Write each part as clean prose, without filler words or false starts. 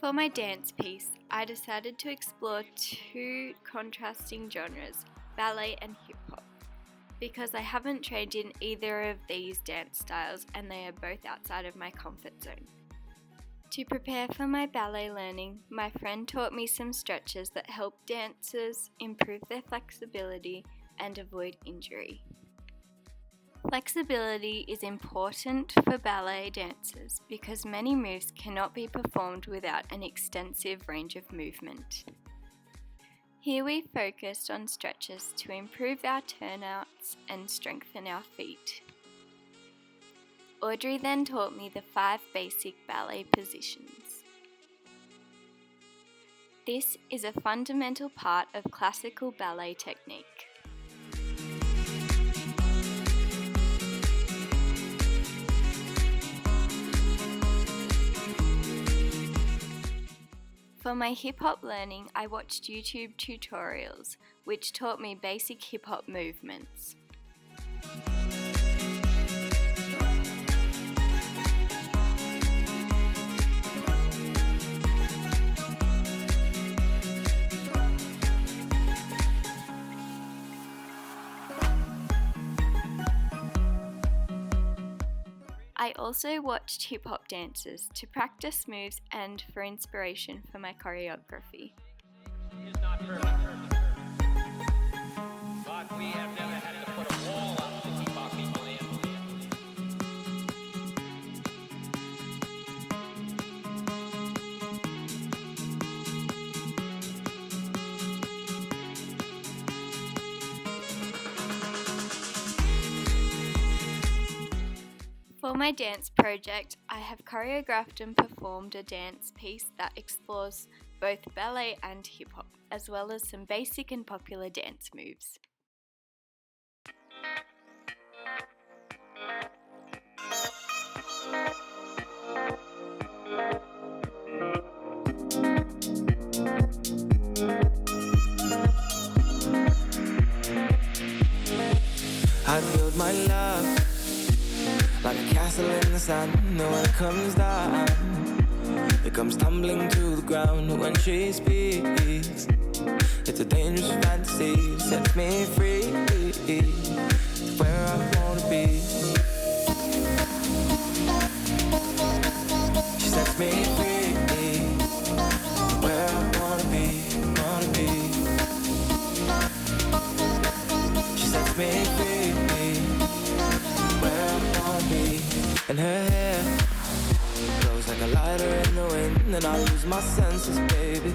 For my dance piece, I decided to explore two contrasting genres, ballet and hip hop, because I haven't trained in either of these dance styles and they are both outside of my comfort zone. To prepare for my ballet learning, my friend taught me some stretches that help dancers improve their flexibility and avoid injury. Flexibility is important for ballet dancers because many moves cannot be performed without an extensive range of movement. Here we focused on stretches to improve our turnouts and strengthen our feet. Audrey then taught me the 5 basic ballet positions. This is a fundamental part of classical ballet technique. For my hip hop learning, I watched YouTube tutorials, which taught me basic hip hop movements. I also watched hip-hop dancers to practice moves and for inspiration for my choreography. But we have never had to put a wall up to keep our people in. For my dance project, I have choreographed and performed a dance piece that explores both ballet and hip-hop, as well as some basic and popular dance moves. I build my love like a castle in the sun, and when it comes down, it comes tumbling to the ground. When she speaks, it's a dangerous fantasy, sets me free to where I wanna be. She sets me free where I wanna be, wanna be. She sets me free. And her hair blows like a lighter in the wind, and I lose my senses, baby.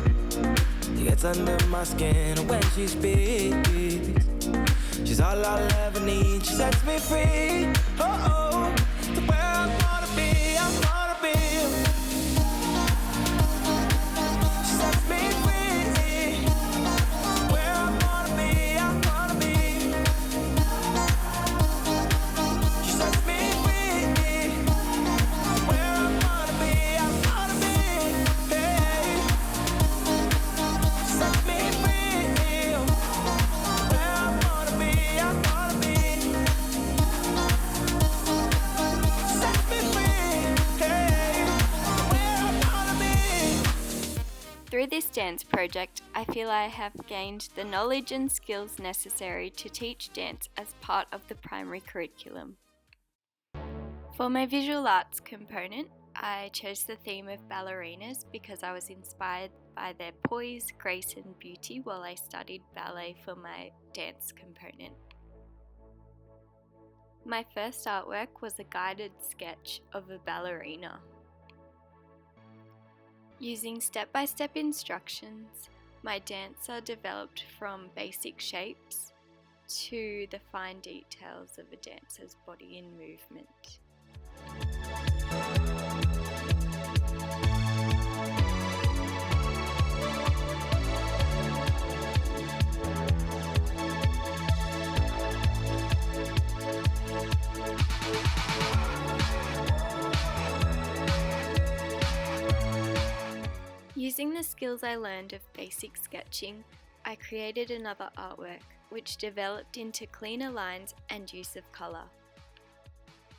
She gets under my skin, and when she speaks, she's all I'll ever need. She sets me free, oh, to where I wanna be, I wanna be. She sets me free, where I wanna be, I wanna be. She sets me free. Through this dance project, I feel I have gained the knowledge and skills necessary to teach dance as part of the primary curriculum. For my visual arts component, I chose the theme of ballerinas because I was inspired by their poise, grace and beauty while I studied ballet for my dance component. My first artwork was a guided sketch of a ballerina. Using step-by-step instructions, my dancer developed from basic shapes to the fine details of a dancer's body and movement. Using the skills I learned of basic sketching, I created another artwork which developed into cleaner lines and use of colour.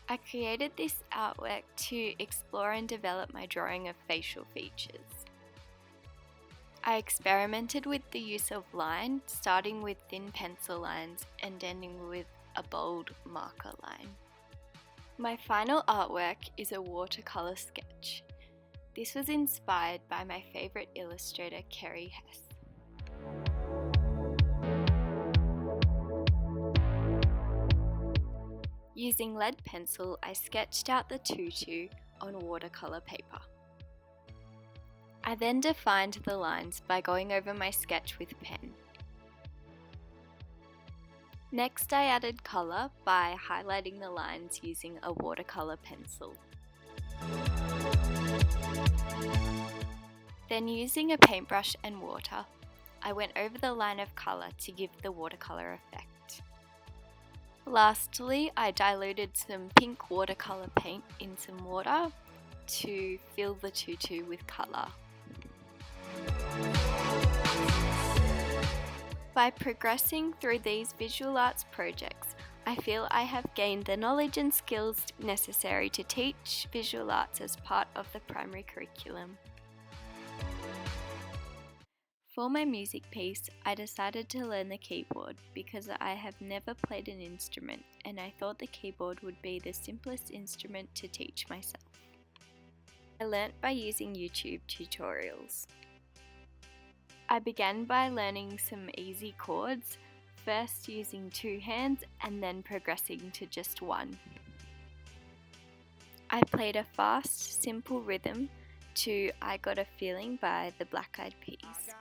I created this artwork to explore and develop my drawing of facial features. I experimented with the use of line, starting with thin pencil lines and ending with a bold marker line. My final artwork is a watercolour sketch. This was inspired by my favourite illustrator, Kerry Hess. Using lead pencil, I sketched out the tutu on watercolour paper. I then defined the lines by going over my sketch with pen. Next, I added colour by highlighting the lines using a watercolour pencil. Then, using a paintbrush and water, I went over the line of colour to give the watercolour effect. Lastly, I diluted some pink watercolour paint in some water to fill the tutu with colour. By progressing through these visual arts projects, I feel I have gained the knowledge and skills necessary to teach visual arts as part of the primary curriculum. For my music piece, I decided to learn the keyboard because I have never played an instrument and I thought the keyboard would be the simplest instrument to teach myself. I learnt by using YouTube tutorials. I began by learning some easy chords, first using 2 hands and then progressing to just 1. I played a fast, simple rhythm to I Got a Feeling by the Black Eyed Peas.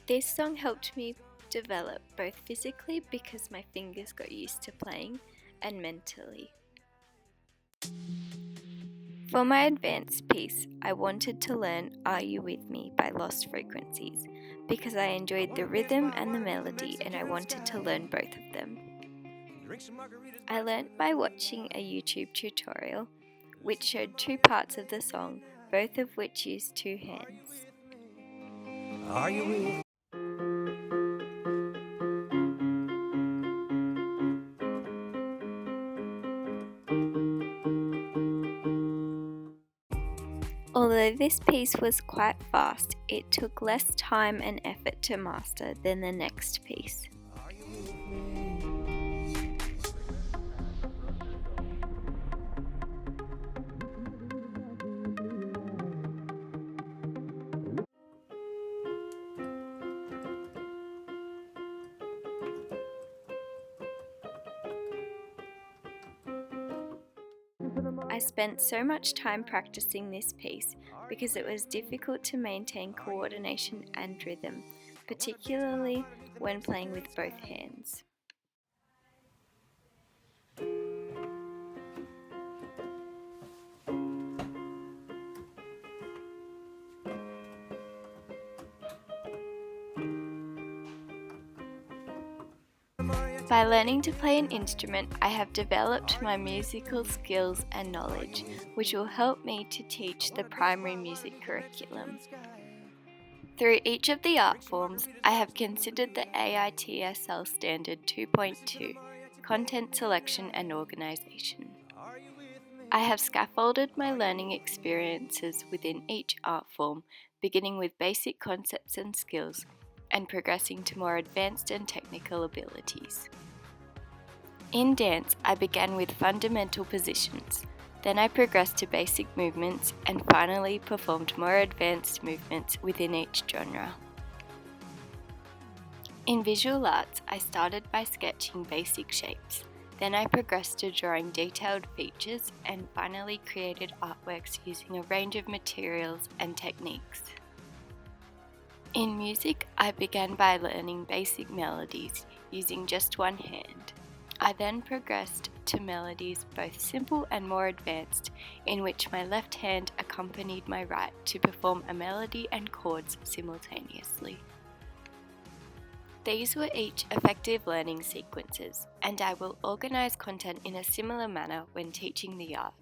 This song helped me develop both physically because my fingers got used to playing and mentally. For my advanced piece, I wanted to learn Are You With Me by Lost Frequencies because I enjoyed the rhythm and the melody and I wanted to learn both of them. I learnt by watching a YouTube tutorial which showed 2 parts of the song, both of which used 2 hands. Are you with? Although this piece was quite fast, it took less time and effort to master than the next piece. I spent so much time practicing this piece because it was difficult to maintain coordination and rhythm, particularly when playing with both hands. By learning to play an instrument, I have developed my musical skills and knowledge, which will help me to teach the primary music curriculum. Through each of the art forms, I have considered the AITSL Standard 2.2, Content Selection and Organisation. I have scaffolded my learning experiences within each art form, beginning with basic concepts and skills, and progressing to more advanced and technical abilities. In dance, I began with fundamental positions, then I progressed to basic movements and finally performed more advanced movements within each genre. In visual arts, I started by sketching basic shapes, then I progressed to drawing detailed features and finally created artworks using a range of materials and techniques. In music, I began by learning basic melodies using just 1 hand. I then progressed to melodies both simple and more advanced, in which my left hand accompanied my right to perform a melody and chords simultaneously. These were each effective learning sequences, and I will organise content in a similar manner when teaching the art.